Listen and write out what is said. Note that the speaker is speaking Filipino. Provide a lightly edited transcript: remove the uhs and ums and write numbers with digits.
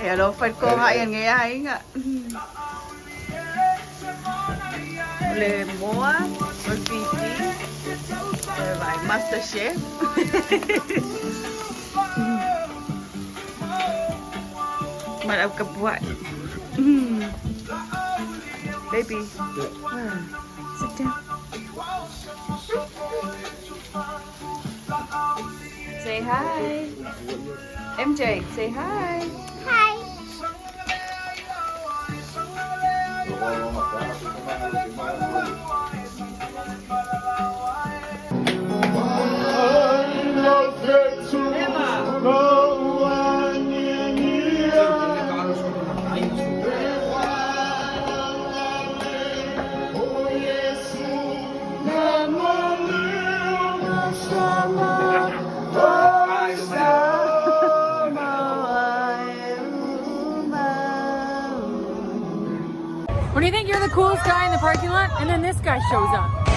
Ayan, offer ko nga yan. Ngayahin nga. Lemon or piti. Diba? Master Chef. Malap ka buwan. Baby. Sit down. Say hi. MJ, say hi. Hi. When do you think you're the coolest guy in the parking lot, and then this guy shows up?